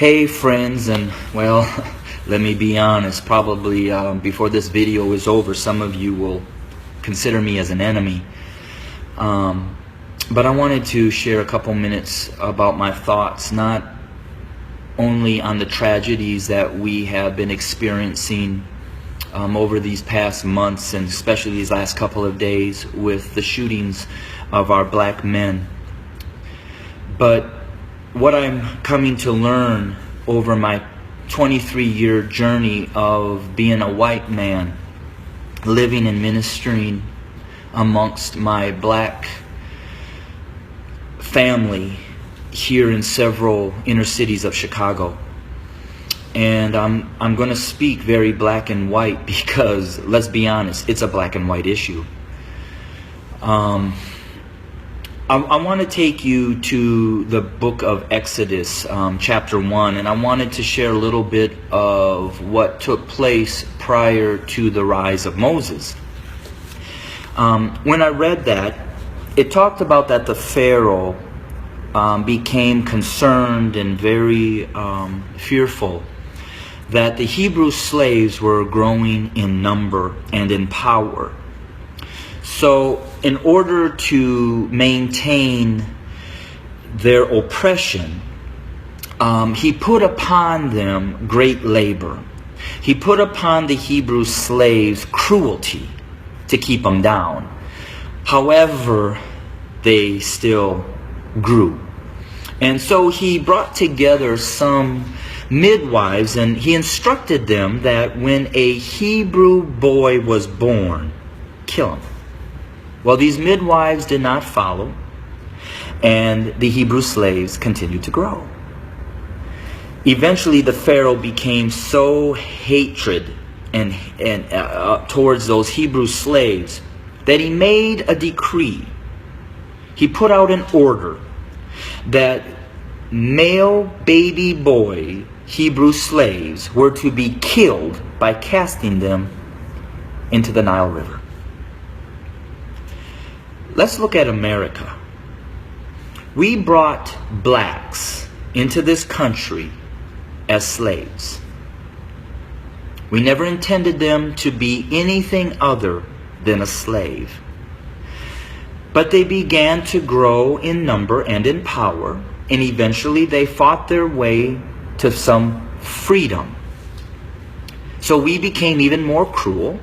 Hey friends, and well, let me be honest, probably before this video is over, some of you will consider me as an enemy. But I wanted to share a couple minutes about my thoughts, not only on the tragedies that we have been experiencing over these past months, and especially these last couple of days with the shootings of our black men, but what I'm coming to learn over my 23-year journey of being a white man, living and ministering amongst my black family here in several inner cities of Chicago. And I'm going to speak very black and white because, let's be honest, it's a black and white issue. I want to take you to the book of Exodus, chapter 1, and I wanted to share a little bit of what took place prior to the rise of Moses. When I read that, it talked about that the Pharaoh became concerned and very fearful that the Hebrew slaves were growing in number and in power. So in order to maintain their oppression, he put upon them great labor. He put upon the Hebrew slaves cruelty to keep them down. However, they still grew. And so he brought together some midwives, and he instructed them that when a Hebrew boy was born, kill him. Well, these midwives did not follow, and the Hebrew slaves continued to grow. Eventually, the Pharaoh became so hatred and towards those Hebrew slaves that he made a decree. He put out an order that male baby boy Hebrew slaves were to be killed by casting them into the Nile River. Let's look at America. We brought blacks into this country as slaves. We never intended them to be anything other than a slave. But they began to grow in number and in power, and eventually they fought their way to some freedom. So we became even more cruel.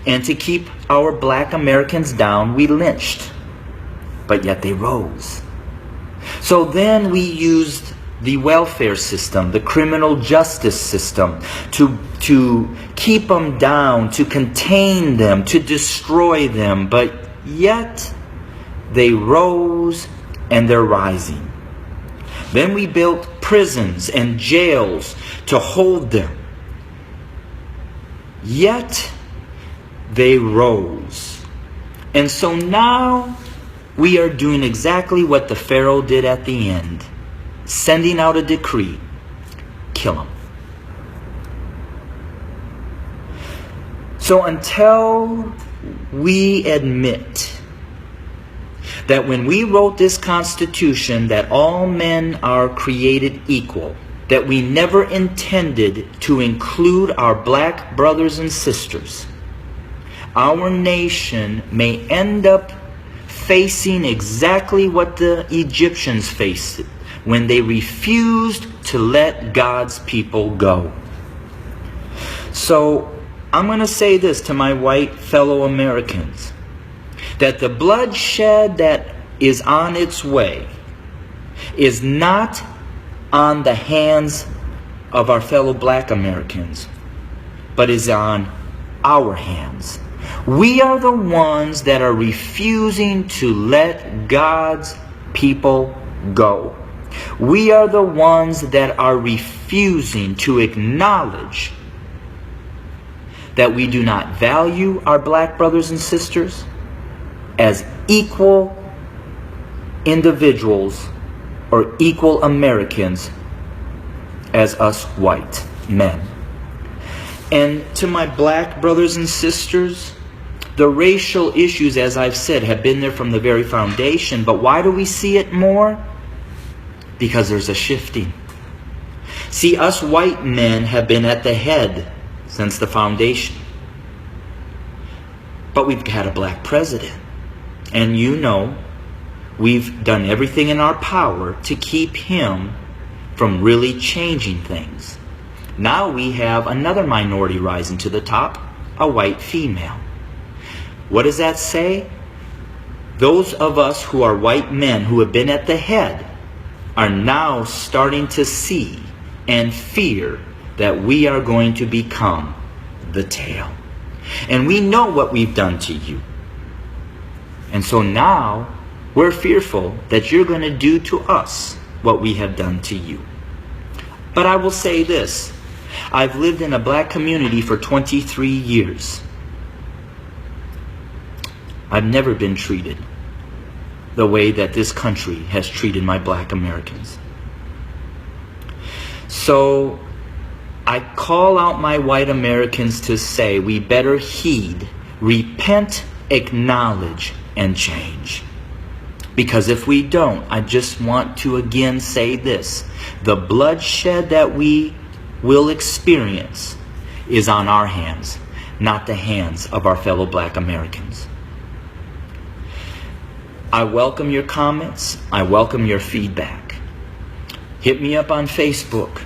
And to keep our black Americans down, we lynched. But yet they rose. So then we used the welfare system, the criminal justice system, to keep them down, to contain them, to destroy them. But yet they rose, and they're rising. Then we built prisons and jails to hold them. Yet they rose. And so now we are doing exactly what the Pharaoh did at the end, sending out a decree: kill them. So until we admit that when we wrote this Constitution that all men are created equal, that we never intended to include our black brothers and sisters, our nation may end up facing exactly what the Egyptians faced when they refused to let God's people go. So I'm going to say this to my white fellow Americans, that the bloodshed that is on its way is not on the hands of our fellow black Americans, but is on our hands. We are the ones that are refusing to let God's people go. We are the ones that are refusing to acknowledge that we do not value our black brothers and sisters as equal individuals or equal Americans as us white men. And to my black brothers and sisters, the racial issues, as I've said, have been there from the very foundation. But why do we see it more? Because there's a shifting. See, us white men have been at the head since the foundation. But we've had a black president. And you know, we've done everything in our power to keep him from really changing things. Now we have another minority rising to the top, a white female. What does that say? Those of us who are white men who have been at the head are now starting to see and fear that we are going to become the tail. And we know what we've done to you. And so now we're fearful that you're going to do to us what we have done to you. But I will say this. I've lived in a black community for 23 years. I've never been treated the way that this country has treated my black Americans. So I call out my white Americans to say we better heed, repent, acknowledge, and change. Because if we don't, I just want to again say this. The bloodshed that we will experience is on our hands, not the hands of our fellow black Americans. I welcome your comments. I welcome your feedback. Hit me up on Facebook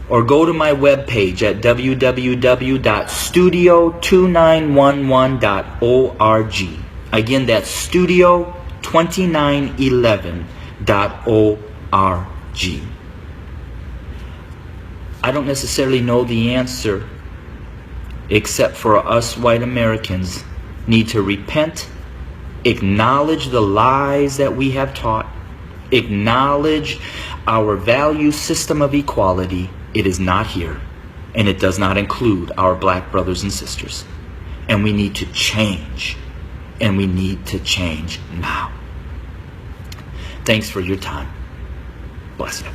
or go to my webpage at www.studio2911.org. Again, that's studio2911.org. I don't necessarily know the answer, except for us white Americans need to repent, acknowledge the lies that we have taught, acknowledge our value system of equality. It is not here, and it does not include our black brothers and sisters. And we need to change, and we need to change now. Thanks for your time. Bless you.